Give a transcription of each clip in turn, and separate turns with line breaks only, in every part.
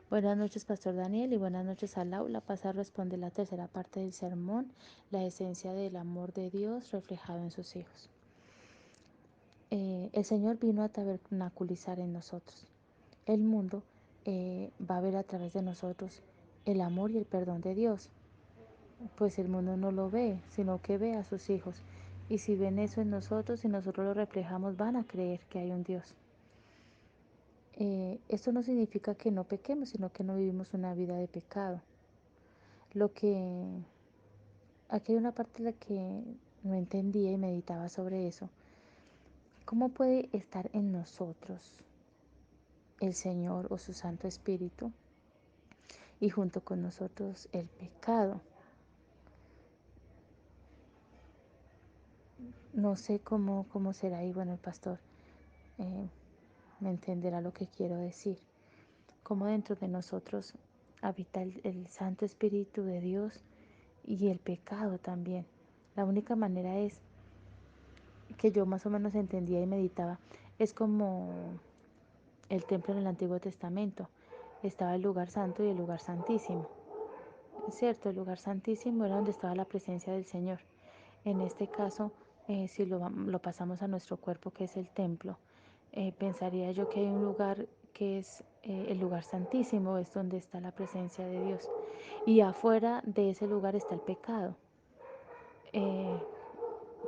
Buenas noches, Pastor Daniel, y buenas noches al aula. Pasa a responder la tercera parte del sermón, la esencia del amor de Dios reflejado en sus hijos. El Señor vino a tabernaculizar en nosotros. El mundo va a ver a través de nosotros el amor y el perdón de Dios, pues el mundo no lo ve, sino que ve a sus hijos. Y si ven eso en nosotros y nosotros lo reflejamos, van a creer que hay un Dios. Esto no significa que no pequemos, sino que no vivimos una vida de pecado. Lo que aquí hay una parte en la que no entendía y meditaba sobre eso. ¿Cómo puede estar en nosotros el Señor o su Santo Espíritu y junto con nosotros el pecado? No sé cómo será ahí. Bueno, el pastor eh, me entenderá lo que quiero decir. Cómo dentro de nosotros habita el Santo Espíritu de Dios y el pecado también. La única manera es que yo más o menos entendía y meditaba, es como el templo en el Antiguo Testamento. Estaba el lugar santo y el lugar santísimo. Es cierto, el lugar santísimo era donde estaba la presencia del Señor. En este caso, si lo pasamos a nuestro cuerpo, que es el templo, pensaría yo que hay un lugar que es el lugar santísimo, es donde está la presencia de Dios. Y afuera de ese lugar está el pecado. Eh,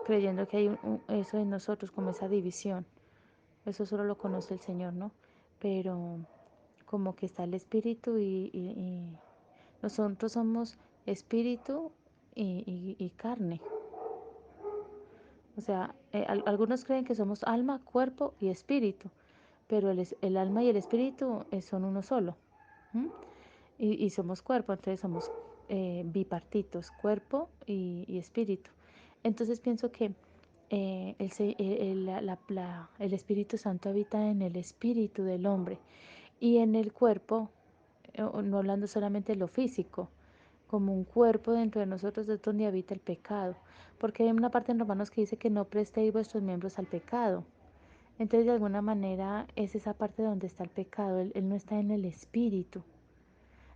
Creyendo que hay eso en nosotros, como esa división. Eso solo lo conoce el Señor, ¿no? Pero como que está el espíritu y nosotros somos espíritu y carne. O sea, algunos creen que somos alma, cuerpo y espíritu, pero el alma y el espíritu son uno solo. ¿M? Y somos cuerpo, entonces somos bipartitos, cuerpo y espíritu. Entonces pienso que el Espíritu Santo habita en el espíritu del hombre y en el cuerpo, no hablando solamente de lo físico, como un cuerpo dentro de nosotros es donde habita el pecado, porque hay una parte en Romanos que dice que no prestéis vuestros miembros al pecado. Entonces de alguna manera es esa parte donde está el pecado, él no está en el espíritu.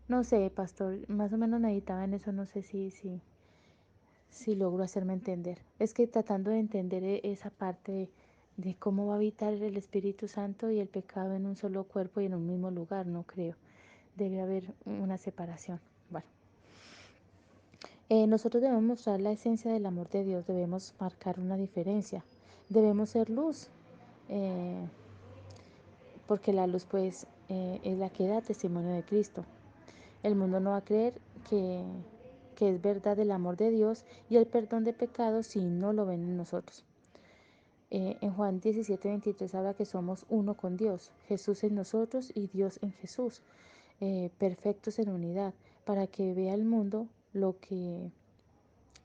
No sé, pastor, más o menos meditaba en eso, no sé si logro hacerme entender. Es que tratando de entender esa parte de cómo va a habitar el Espíritu Santo y el pecado en un solo cuerpo y en un mismo lugar, no creo. Debe haber una separación. Bueno, nosotros debemos mostrar la esencia del amor de Dios, debemos marcar una diferencia, debemos ser luz, eh, porque la luz pues es la que da testimonio de Cristo. El mundo no va a creer que, que es verdad el amor de Dios y el perdón de pecados si no lo ven en nosotros. En Juan 17:23 habla que somos uno con Dios, Jesús en nosotros y Dios en Jesús, perfectos en unidad, para que vea el mundo lo que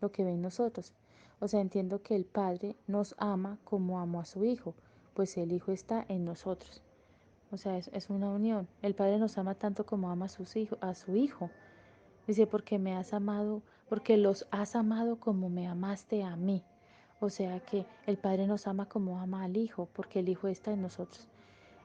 ve en nosotros. O sea, entiendo que el Padre nos ama como amó a su Hijo, pues el Hijo está en nosotros. O sea, es una unión. El Padre nos ama tanto como ama a su Hijo. Dice, porque me has amado, porque los has amado como me amaste a mí. O sea que el Padre nos ama como ama al Hijo, porque el Hijo está en nosotros.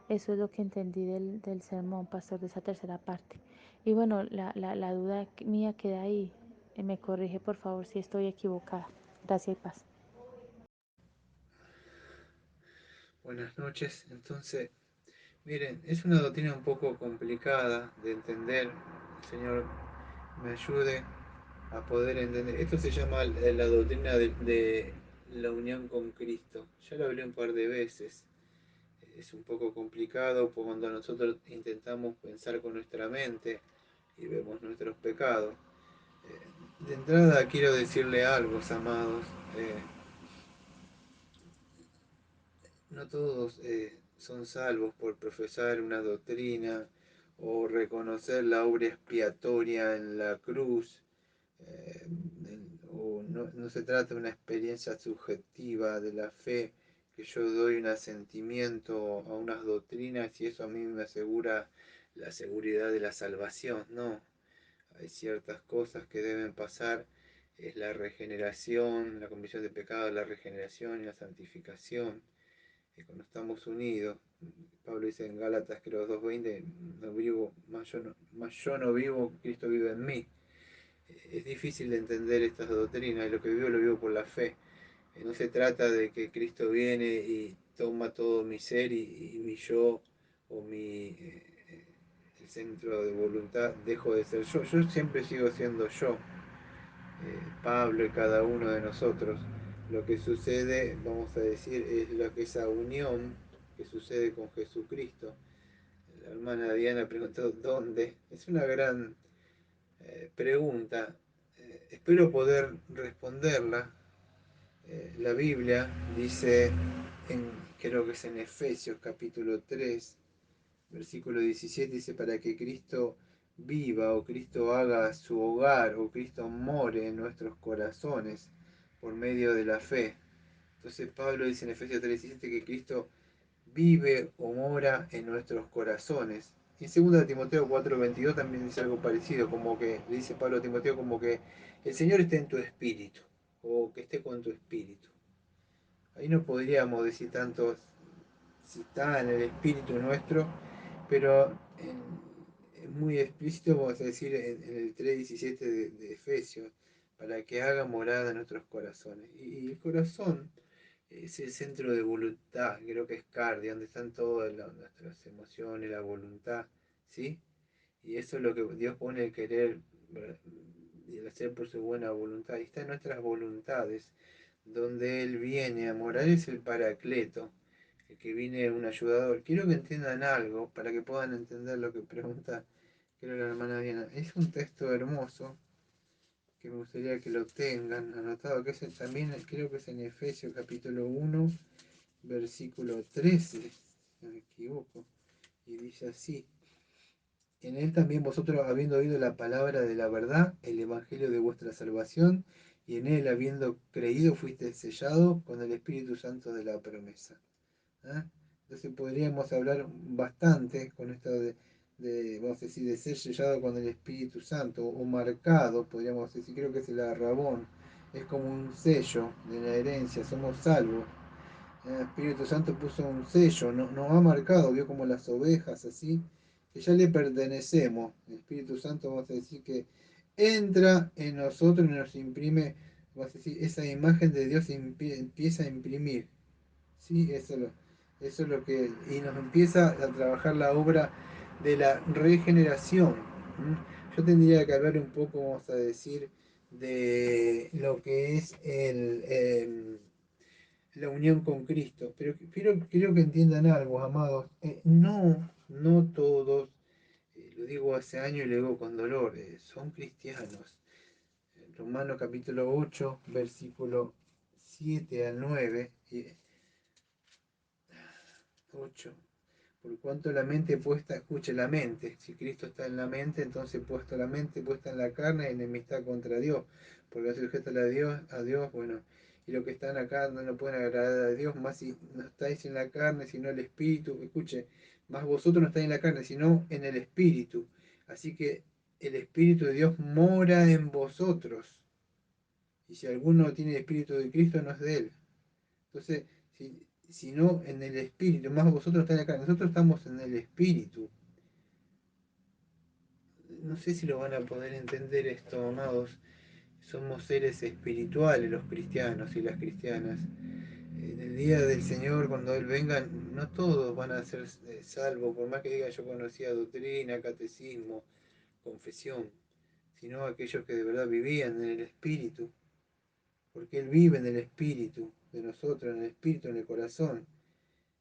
Eso es lo que entendí del sermón, pastor, de esa tercera parte. Y bueno, la duda mía queda ahí. Me corrige, por favor, si estoy equivocada. Gracias y paz.
Buenas noches. Entonces, miren, es una doctrina un poco complicada de entender. El Señor me ayude a poder entender. Esto se llama la doctrina de la unión con Cristo. Ya lo hablé un par de veces. Es un poco complicado cuando nosotros intentamos pensar con nuestra mente y vemos nuestros pecados. De entrada quiero decirle algo, amados. No todos son salvos por profesar una doctrina o reconocer la obra expiatoria en la cruz. eh, o no se trata de una experiencia subjetiva de la fe, que yo doy un asentimiento a unas doctrinas y eso a mí me asegura la seguridad de la salvación. No, hay ciertas cosas que deben pasar. Es la regeneración, la convicción de pecado, la regeneración y la santificación cuando estamos unidos. Pablo dice en Gálatas, creo 2:20, no digo más más yo no vivo, Cristo vive en mí. Es difícil de entender estas doctrinas y lo que vivo lo vivo por la fe. No se trata de que Cristo viene y toma todo mi ser y mi yo o el centro de voluntad dejo de ser yo. Yo siempre sigo siendo yo, Pablo y cada uno de nosotros. Lo que sucede, vamos a decir, es lo que esa unión que sucede con Jesucristo. La hermana Diana preguntó dónde. Es una gran pregunta. Espero poder responderla. La Biblia dice, en, creo que es en Efesios capítulo 3 versículo 17, dice, para que Cristo viva o Cristo haga su hogar o Cristo more en nuestros corazones por medio de la fe. Entonces Pablo dice en Efesios 3:17 que Cristo vive o mora en nuestros corazones. Y en 2 Timoteo 4:22 también dice algo parecido, como que le dice Pablo a Timoteo como que el Señor esté en tu espíritu o que esté con tu espíritu. Ahí no podríamos decir tanto si está en el espíritu nuestro, pero es muy explícito, vamos a decir, en el 3:17 de Efesios, para que haga morada en nuestros corazones. Y el corazón es el centro de voluntad, creo que es cardia, donde están todas nuestras emociones, la voluntad, ¿sí? Y eso es lo que Dios pone el querer y el hacer por su buena voluntad. Y está en nuestras voluntades, donde Él viene a morar, es el Paracleto, el que viene un ayudador. Quiero que entiendan algo para que puedan entender lo que pregunta, creo, la hermana Diana. Es un texto hermoso que me gustaría que lo tengan anotado, que es también, creo que es en Efesios capítulo 1, versículo 13, si no me equivoco, y dice así. En él también vosotros, habiendo oído la palabra de la verdad, el evangelio de vuestra salvación, y en él, habiendo creído, fuiste sellado con el Espíritu Santo de la promesa. ¿Ah? Entonces podríamos hablar bastante con esto vamos a decir, de ser sellado con el Espíritu Santo, o marcado, podríamos decir, creo que es el arrabón, es como un sello de la herencia, somos salvos. El Espíritu Santo puso un sello, nos ha marcado, vio como las ovejas así, que ya le pertenecemos. El Espíritu Santo, vamos a decir que entra en nosotros y nos imprime, vamos a decir, esa imagen de Dios empieza a imprimir. ¿Sí? Eso es lo que, y nos empieza a trabajar la obra de la regeneración. Yo tendría que hablar un poco, vamos a decir, de lo que es la unión con Cristo. Pero quiero que entiendan algo, amados. No todos, lo digo hace años y lo digo con dolor, son cristianos. Romanos capítulo 8 versículo 7 al 9. 8. Por cuanto la mente puesta, escuche la mente, si Cristo está en la mente, entonces puesto la mente, puesta en la carne, enemistad contra Dios, porque se sujeta a Dios, bueno, y los que están acá no lo pueden agradar a Dios, más si no estáis en la carne, sino el Espíritu, escuche, más vosotros no estáis en la carne, sino en el Espíritu, así que el Espíritu de Dios mora en vosotros, y si alguno tiene el Espíritu de Cristo, no es de él. Entonces, si no en el espíritu, más vosotros estáis acá, nosotros estamos en el espíritu. No sé si lo van a poder entender esto, amados. Somos seres espirituales los cristianos y las cristianas. En el día del Señor, cuando Él venga, no todos van a ser salvos, por más que digan yo conocía doctrina, catecismo, confesión, sino aquellos que de verdad vivían en el espíritu, porque Él vive en el espíritu de nosotros, en el espíritu, en el corazón,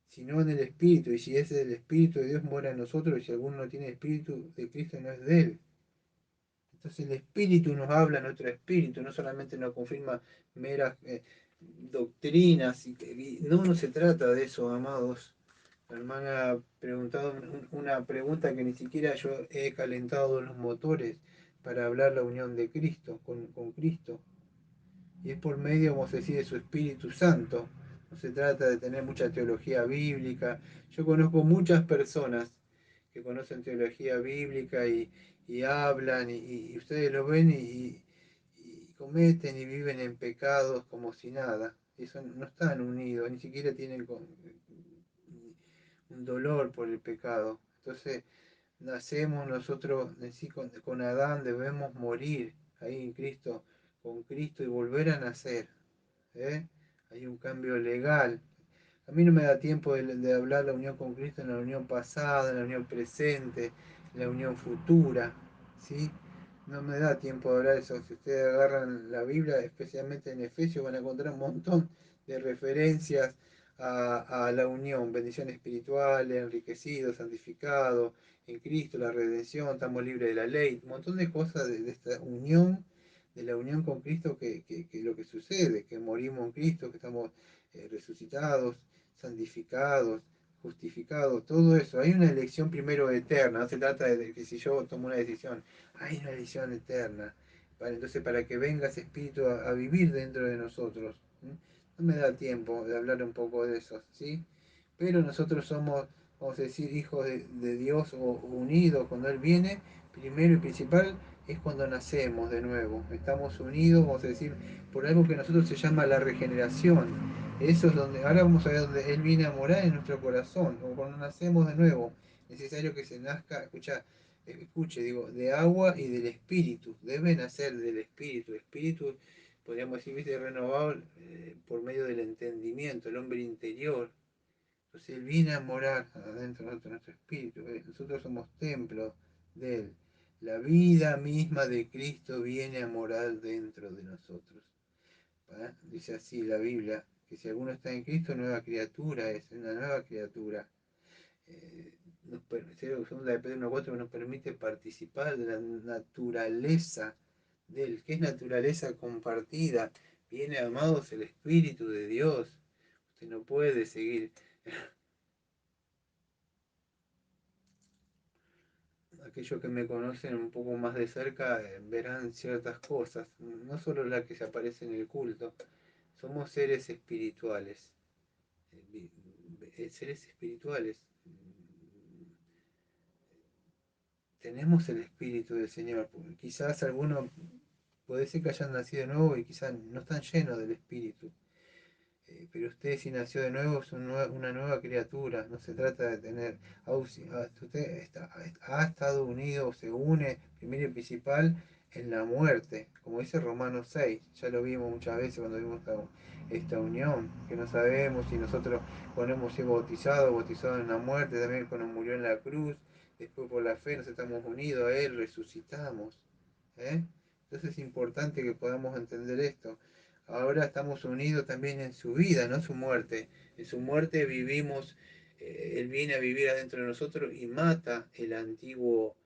sino en el Espíritu. Y si es el Espíritu de Dios mora en nosotros, y si alguno no tiene el Espíritu de Cristo, no es de él. Entonces el Espíritu nos habla a nuestro espíritu, no solamente nos confirma meras doctrinas. No se trata de eso, amados. La hermana ha preguntado una pregunta que ni siquiera yo he calentado los motores para hablar la unión de Cristo, con Cristo. Y es por medio, vamos a decir, de su Espíritu Santo. No se trata de tener mucha teología bíblica. Yo conozco muchas personas que conocen teología bíblica y hablan y ustedes lo ven y cometen y viven en pecados como si nada. Eso no están unidos, ni siquiera tienen un dolor por el pecado. Entonces, nacemos nosotros sí, con Adán, debemos morir ahí en Cristo, con Cristo y volver a nacer. ¿Eh? Hay un cambio legal. A mí no me da tiempo de hablar la unión con Cristo en la unión pasada, en la unión presente, en la unión futura. ¿Sí? No me da tiempo de hablar de eso. Si ustedes agarran la Biblia, especialmente en Efesios, van a encontrar un montón de referencias a la unión, bendición espiritual, enriquecido, santificado en Cristo, la redención, estamos libres de la ley, un montón de cosas de esta unión, de la unión con Cristo, que lo que sucede, que morimos en Cristo, que estamos resucitados, santificados, justificados, todo eso. Hay una elección primero eterna, no se trata de que si yo tomo una decisión, hay una elección eterna. Entonces, para que venga ese espíritu a vivir dentro de nosotros. ¿Sí? No me da tiempo de hablar un poco de eso, ¿sí? Pero nosotros somos, vamos a decir, hijos de Dios o unidos cuando Él viene. Primero y principal es cuando nacemos de nuevo. Estamos unidos, vamos a decir, por algo que nosotros se llama la regeneración. Eso es donde, ahora vamos a ver donde Él viene a morar en nuestro corazón, o cuando nacemos de nuevo. Necesario que se nazca, escuche, digo, de agua y del espíritu. Debe nacer del espíritu. Espíritu, podríamos decir, viste, renovado por medio del entendimiento, el hombre interior. Entonces Él viene a morar adentro de nuestro espíritu. Nosotros somos templo de Él. La vida misma de Cristo viene a morar dentro de nosotros. ¿Va? Dice así la Biblia, que si alguno está en Cristo, nueva criatura es, una nueva criatura. Eh, segunda de Pedro 1.4 nos permite participar de la naturaleza de Él. ¿Qué es naturaleza compartida? Viene, amados, el Espíritu de Dios. Usted no puede seguir. Aquellos que me conocen un poco más de cerca verán ciertas cosas, no solo las que se aparecen en el culto. Somos seres espirituales, seres espirituales. Tenemos el Espíritu del Señor. Quizás algunos puede ser que hayan nacido de nuevo y quizás no están llenos del Espíritu. Pero usted si nació de nuevo es una nueva criatura, no se trata de tener, usted ha estado unido, se une primero y principal en la muerte, como dice Romanos 6, ya lo vimos muchas veces cuando vimos esta unión, que no sabemos si nosotros ponemos ser bautizados en la muerte, también cuando murió en la cruz, después por la fe nos estamos unidos a Él, resucitamos. ¿Eh? Entonces es importante que podamos entender esto. Ahora estamos unidos también en su vida, no en su muerte. En su muerte vivimos, Él viene a vivir adentro de nosotros y mata el antiguo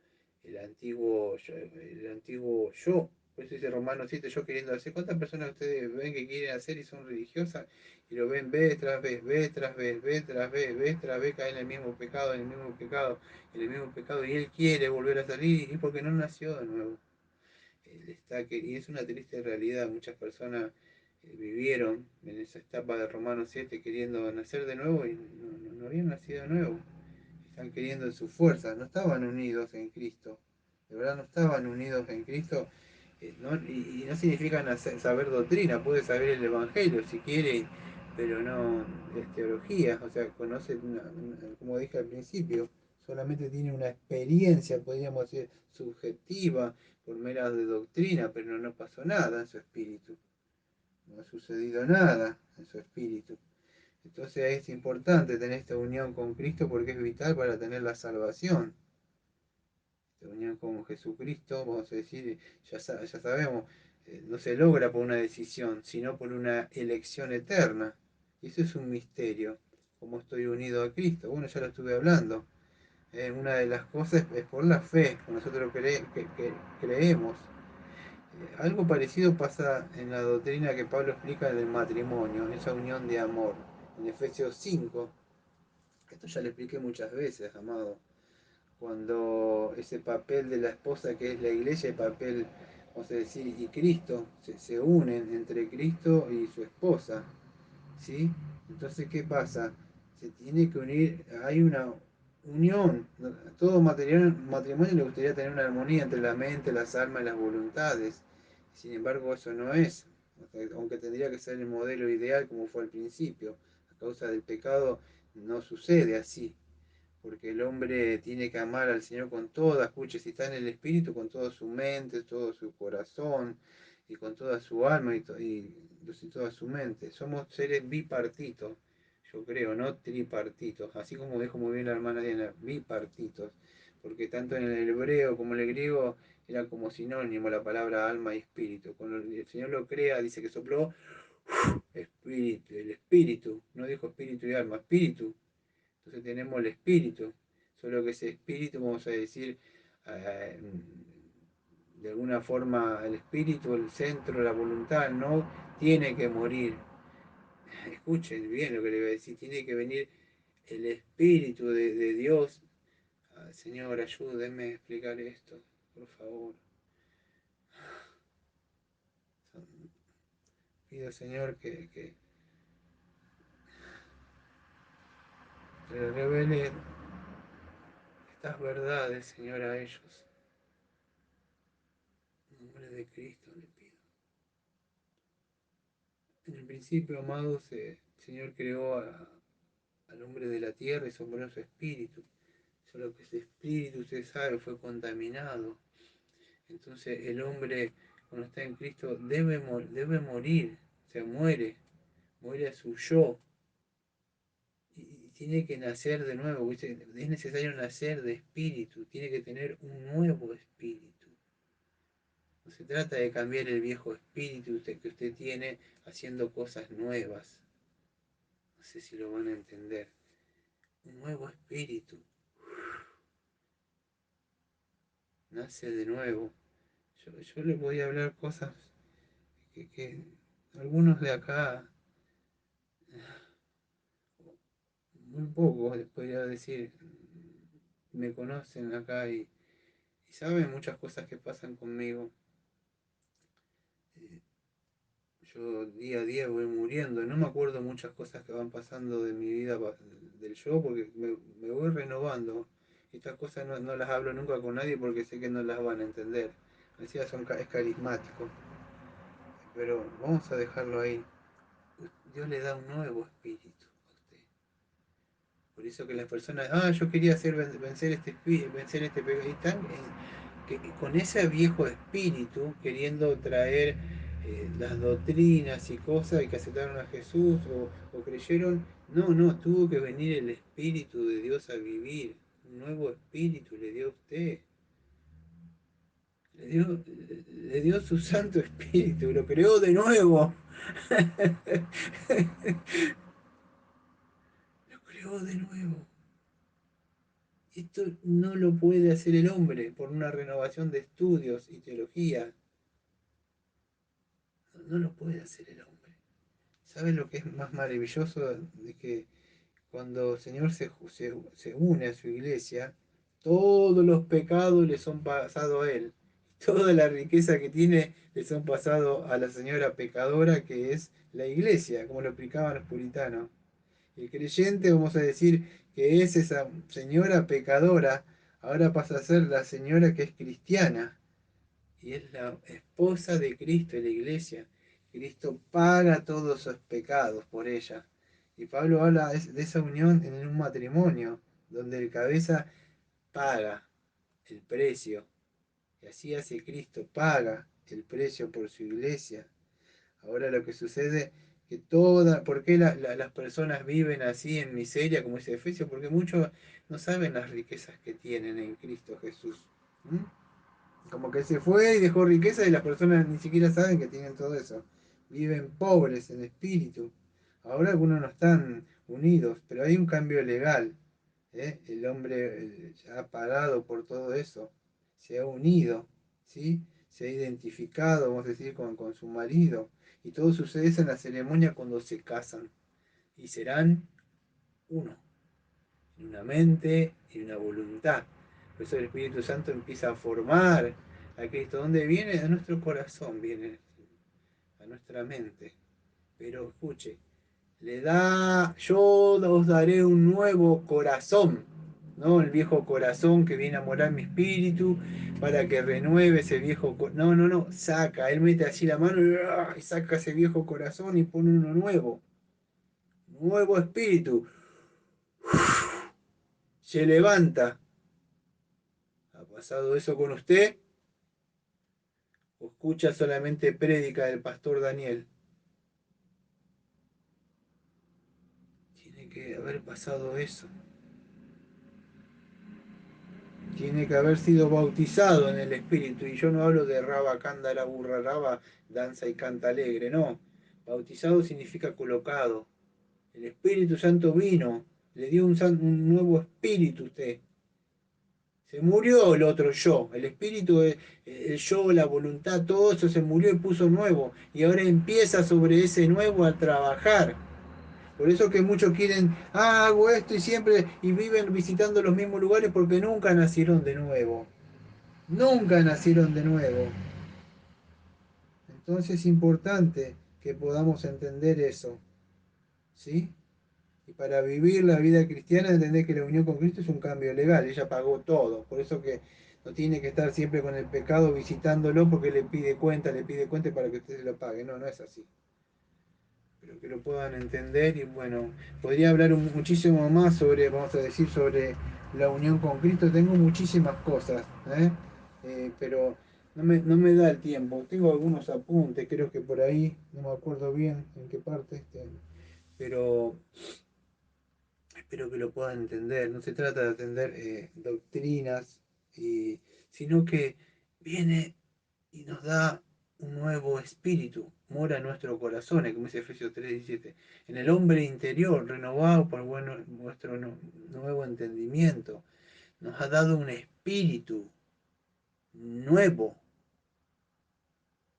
yo. Por eso dice Romanos 7, yo queriendo hacer. ¿Cuántas personas ustedes ven que quieren hacer y son religiosas? Y lo ven vez tras vez, vez tras vez, vez tras vez, vez tras vez, caen en el mismo pecado, en el mismo pecado, en el mismo pecado. Y él quiere volver a salir y porque no nació de nuevo. Y es una triste realidad, muchas personas vivieron en esa etapa de Romanos 7 queriendo nacer de nuevo y no habían nacido de nuevo, están queriendo en sus fuerzas, no estaban unidos en Cristo, de verdad no estaban unidos en Cristo, y no significa saber doctrina, puede saber el Evangelio si quiere, pero no es teología, o sea, conoce, como dije al principio, solamente tiene una experiencia, podríamos decir, subjetiva, por meras de doctrina, pero no pasó nada en su espíritu, no ha sucedido nada en su espíritu. Entonces es importante tener esta unión con Cristo porque es vital para tener la salvación. Esta unión con Jesucristo, vamos a decir, ya sabemos, no se logra por una decisión, sino por una elección eterna. Y eso es un misterio, cómo estoy unido a Cristo. Bueno, ya lo estuve hablando. Una de las cosas es por la fe, nosotros creemos. Algo parecido pasa en la doctrina que Pablo explica del matrimonio, esa unión de amor. En Efesios 5, esto ya lo expliqué muchas veces, amado, cuando ese papel de la esposa que es la iglesia, el papel, vamos a decir, y Cristo, se unen entre Cristo y su esposa, ¿sí? Entonces, ¿qué pasa? Se tiene que unir, hay una unión, todo matrimonio le gustaría tener una armonía entre la mente, las almas y las voluntades. Sin embargo, eso no es, aunque tendría que ser el modelo ideal como fue al principio. A causa del pecado no sucede así. porque el hombre tiene que amar al Señor con toda, escuche, si está en el Espíritu, con toda su mente, todo su corazón, y con toda su alma y toda su mente. Somos seres bipartitos, yo creo, no tripartitos, así como dijo muy bien la hermana Diana, bipartitos, porque tanto en el hebreo como en el griego era como sinónimo la palabra alma y espíritu. Cuando el Señor lo crea, dice que sopló espíritu, el espíritu, no dijo espíritu y alma, espíritu. Entonces tenemos el espíritu, solo que ese espíritu, vamos a decir, eh, de alguna forma el espíritu, el centro, la voluntad, no tiene que morir. Escuchen bien lo que le voy a decir, tiene que venir el espíritu de Dios. Ah, Señor, ayúdeme a explicar esto, por favor. Pido, Señor, que le revele estas verdades, Señor, a ellos. En nombre de Cristo le pido. En el principio, amados, el Señor creó al hombre de la tierra y sopló su espíritu. Solo que ese espíritu, usted sabe, fue contaminado. Entonces el hombre, cuando está en Cristo, debe morir, se muere, muere a su yo. Y tiene que nacer de nuevo, ¿viste? Es necesario nacer de espíritu, tiene que tener un nuevo espíritu. No se trata de cambiar el viejo espíritu que usted tiene haciendo cosas nuevas. No sé si lo van a entender. Un nuevo espíritu nace de nuevo. Yo le voy a hablar cosas que algunos de acá, muy pocos, les podría decir, me conocen acá y saben muchas cosas que pasan conmigo. Eh, Yo día a día voy muriendo, no me acuerdo muchas cosas que van pasando de mi vida del yo porque me voy renovando. Estas cosas no las hablo nunca con nadie porque sé que no las van a entender. Decía, es carismático, pero vamos a dejarlo ahí. Dios le da un nuevo espíritu a usted. Por eso que las personas, yo quería hacer vencer este espíritu, vencer este pecado. Y están con ese viejo espíritu queriendo traer las doctrinas y cosas y que aceptaron a Jesús o creyeron. No, tuvo que venir el Espíritu de Dios a vivir. Un nuevo espíritu le dio a usted. Le dio su Santo Espíritu, lo creó de nuevo. Lo creó de nuevo. Esto no lo puede hacer el hombre por una renovación de estudios y teología. No lo puede hacer el hombre. ¿Sabes lo que es más maravilloso? De que cuando el Señor se une a su iglesia, todos los pecados le son pasados a Él. Toda la riqueza que tiene le son pasados a la señora pecadora que es la iglesia, como lo explicaban los puritanos. El creyente, vamos a decir, que es esa señora pecadora, ahora pasa a ser la señora que es cristiana y es la esposa de Cristo en la iglesia. Cristo paga todos sus pecados por ella. Y Pablo habla de esa unión en un matrimonio, donde el cabeza paga el precio. Y así hace Cristo, paga el precio por su iglesia. Ahora lo que sucede que ¿por qué las personas viven así en miseria, como dice Efesios? Porque muchos no saben las riquezas que tienen en Cristo Jesús. ¿Mm? Como que se fue y dejó riqueza y las personas ni siquiera saben que tienen todo eso. Viven pobres en espíritu. Ahora algunos no están unidos, pero hay un cambio legal. ¿Eh? El hombre ya ha pagado por todo eso. Se ha unido, ¿sí? Se ha identificado, vamos a decir, con su marido. Y todo sucede eso en la ceremonia cuando se casan. Y serán uno en una mente y una voluntad. Por eso el Espíritu Santo empieza a formar a Cristo. ¿Dónde viene? A nuestro corazón, viene a nuestra mente. Pero escuche, yo os daré un nuevo corazón, ¿no? El viejo corazón que viene a morar mi espíritu para que renueve ese viejo no, saca, él mete así la mano y saca ese viejo corazón y pone uno nuevo espíritu. se levanta. ¿Ha pasado eso con usted? ¿O escucha solamente prédica del pastor Daniel? Tiene que haber pasado eso. Tiene que haber sido bautizado en el Espíritu. Y yo no hablo de raba, cándara, burra, raba, danza y canta alegre, no. Bautizado significa colocado. El Espíritu Santo vino, le dio un nuevo espíritu a usted. Se murió el otro yo, el espíritu, el yo, la voluntad, todo eso se murió y puso nuevo. Y ahora empieza sobre ese nuevo a trabajar. Por eso que muchos quieren, hago esto y siempre, y viven visitando los mismos lugares porque nunca nacieron de nuevo. Nunca nacieron de nuevo. Entonces es importante que podamos entender eso. ¿Sí? Y para vivir la vida cristiana, entender que la unión con Cristo es un cambio legal. Ella pagó todo. Por eso que no tiene que estar siempre con el pecado visitándolo porque le pide cuenta para que usted se lo pague. No, no es así. Pero que lo puedan entender y bueno, podría hablar muchísimo más sobre, vamos a decir, sobre la unión con Cristo. Tengo muchísimas cosas, ¿eh? Pero no me da el tiempo. Tengo algunos apuntes, creo que por ahí, no me acuerdo bien en qué parte, pero espero que lo puedan entender. No se trata de atender doctrinas, sino que viene y nos da un nuevo espíritu, mora en nuestros corazones, como dice Efesios 3:17, en el hombre interior, renovado por nuestro nuevo entendimiento. Nos ha dado un espíritu nuevo,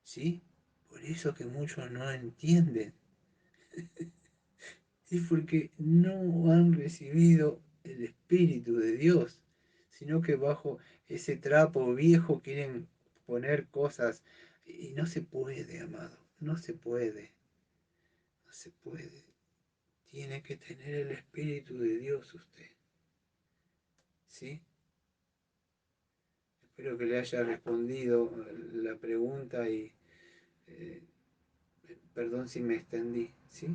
¿sí? Por eso que muchos no entienden. Es porque no han recibido el Espíritu de Dios, sino que bajo ese trapo viejo quieren poner cosas y no se puede, amado, no se puede, no se puede. Tiene que tener el Espíritu de Dios usted, ¿sí? Espero que le haya respondido la pregunta y eh, perdón si me extendí, ¿sí?